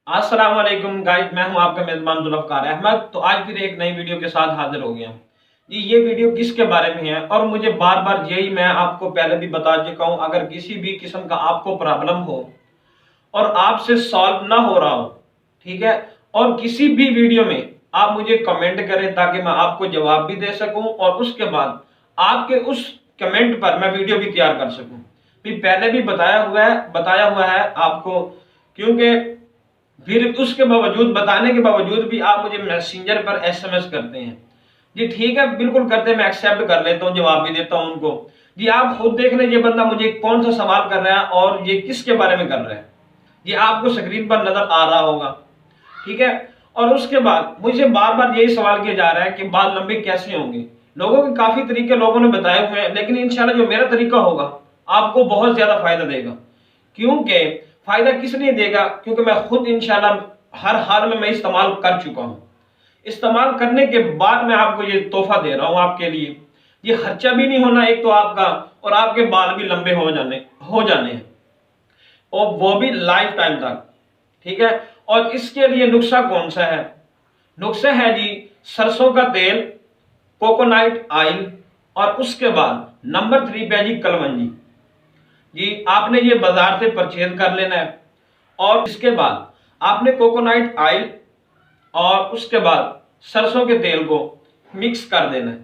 अस्सलाम वालेकुम गाइस, मैं हूं आपका मेजबान जुल्फकार अहमद। तो आज फिर एक नई वीडियो के साथ हाजिर हो गया जी। ये वीडियो किसके बारे में है और मुझे बार बार यही मैं आपको पहले भी बता चुका हूं, अगर किसी भी किस्म का आपको प्रॉब्लम हो और आपसे सॉल्व ना हो रहा हो, ठीक है, और किसी भी वीडियो में आप मुझे कमेंट करें ताकि मैं आपको जवाब भी दे सकूं और उसके बाद आपके उस कमेंट पर मैं वीडियो भी तैयार कर सकूं। भी पहले भी बताया हुआ है आपको, क्योंकि फिर उसके बावजूद बताने के बावजूद भी आप मुझे मैसेंजर पर एसएमएस करते हैं जी। ठीक है, बिल्कुल करते हैं, मैं एक्सेप्ट कर लेता हूँ, जवाब भी देता हूँ उनको जी। आप खुद देख लें ये बंदा मुझे कौन सा सवाल कर रहा है और ये किसके बारे में कर रहा है, ये आपको स्क्रीन पर नजर आ रहा होगा, ठीक है। और उसके बाद मुझे बार बार यही सवाल किया जा रहा है कि बाल लंबे कैसे होंगे। लोगों के काफी तरीके लोगों ने बताए हुए हैं, लेकिन इंशाल्लाह जो मेरा तरीका होगा आपको बहुत ज्यादा फायदा देगा। क्योंकि फायदा किस लिए देगा, क्योंकि मैं खुद इंशाल्लाह हर हाल में मैं इस्तेमाल कर चुका हूं। इस्तेमाल करने के बाद मैं आपको ये तोहफा दे रहा हूं आपके लिए। ये खर्चा भी नहीं होना एक तो आपका, और आपके बाल भी लंबे हो जाने हैं, और वो भी लाइफ टाइम तक, ठीक है। और इसके लिए नुस्खा कौन सा है? नुस्खा है जी सरसों का तेल, कोकोनट ऑयल, और उसके बाद नंबर 3 पे है जी कलवंजी जी। आपने ये बाजार से परचेज कर लेना है, और इसके बाद आपने कोकोनट ऑयल और उसके बाद सरसों के तेल को मिक्स कर देना है।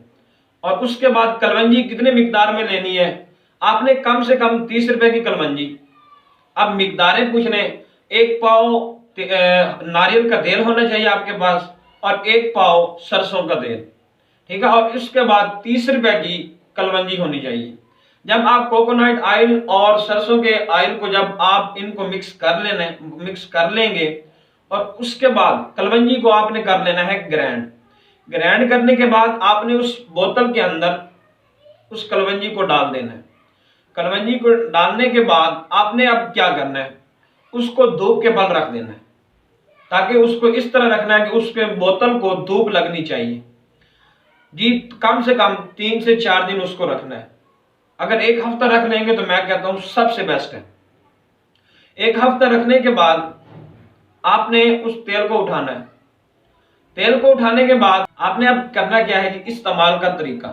और उसके बाद कलवंजी कितने मिकदार में लेनी है? आपने कम से कम 30 रुपए की कलवंजी। अब मिकदारें पूछ लें, 1 पाव नारियल का तेल होना चाहिए आपके पास, और 1 पाव सरसों का तेल, ठीक है। और इसके बाद 30 रुपए की कलवंजी होनी चाहिए। जब आप कोकोनट ऑयल और सरसों के ऑयल को जब आप इनको मिक्स कर लेंगे, और उसके बाद कलवंजी को आपने कर लेना है ग्राइंड करने के बाद आपने उस बोतल के अंदर उस कलवंजी को डाल देना है। कलवंजी को डालने के बाद आपने अब क्या करना है, उसको धूप के बल रख देना है, ताकि उसको इस तरह रखना है कि उसके बोतल को धूप लगनी चाहिए जी। कम से कम 3 से 4 दिन उसको रखना है। अगर 1 हफ्ता रख लेंगे तो मैं कहता हूं सबसे बेस्ट है। 1 हफ्ता रखने के बाद आपने उस तेल को उठाना है। तेल को उठाने के बाद आपने अब करना क्या है कि इस्तेमाल का तरीका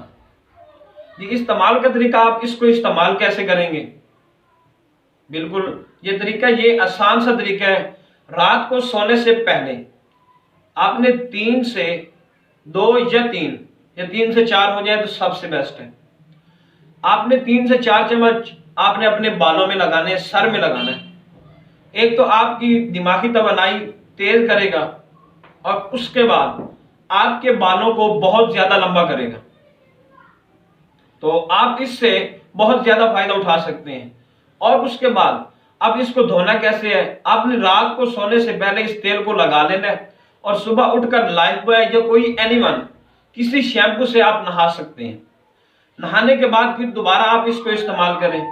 जी। इस्तेमाल का तरीका, आप इसको इस्तेमाल कैसे करेंगे? बिल्कुल ये तरीका, ये आसान सा तरीका है। रात को सोने से पहले आपने 3 से 2 या 3 से 4 हो जाए तो सबसे बेस्ट है। आपने 3 से 4 चम्मच आपने अपने बालों में लगाने हैं, सर में लगाना है। एक तो आपकी दिमागी तवानाई तेज करेगा, और उसके बाद आपके बालों को बहुत ज्यादा लंबा करेगा। तो आप इससे बहुत ज्यादा फायदा उठा सकते हैं। और उसके बाद अब इसको धोना कैसे है? आपने रात को सोने से पहले इस तेल को लगा लेना है, और सुबह उठकर लाइफ बॉय या कोई एनीवन किसी शैम्पू से आप नहा सकते हैं। नहाने के बाद फिर दोबारा आप इसको इस्तेमाल करें,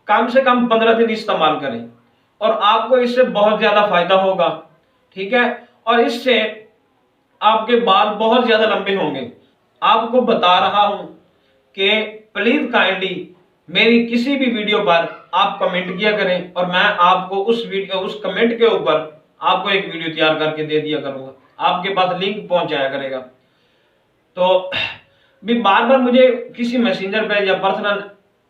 कम से कम 15 दिन इस्तेमाल करें, और आपको इससे बहुत ज्यादा फायदा होगा, ठीक है। और इससे आपके बाल बहुत ज्यादा लंबे होंगे। आपको बता रहा हूं कि प्लीज काइंडली मेरी किसी भी वीडियो पर आप कमेंट किया करें, और मैं आपको उस कमेंट के ऊपर आपको एक वीडियो तैयार करके दे दिया करूंगा, आपके पास लिंक पहुंचाया करेगा। तो भी बार बार मुझे किसी मैसेंजर पे या पर्सनल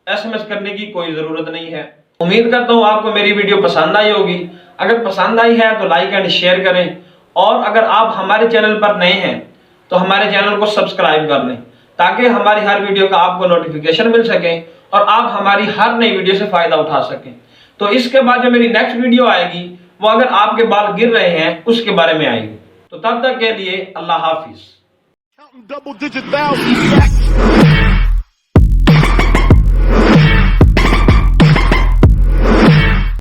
एसएमएस करने की कोई जरूरत नहीं है। उम्मीद करता हूं आपको मेरी वीडियो पसंद आई होगी। अगर पसंद आई है तो लाइक एंड शेयर करें, और अगर आप हमारे चैनल पर नए हैं तो हमारे चैनल को सब्सक्राइब कर लें, ताकि हमारी हर वीडियो का आपको नोटिफिकेशन मिल सके और आप हमारी हर नई वीडियो से फायदा उठा सकें। तो इसके बाद जो मेरी नेक्स्ट वीडियो आएगी वो अगर आपके बाल गिर रहे हैं उसके बारे में आएगी। तो तब तक के लिए अल्लाह हाफिज।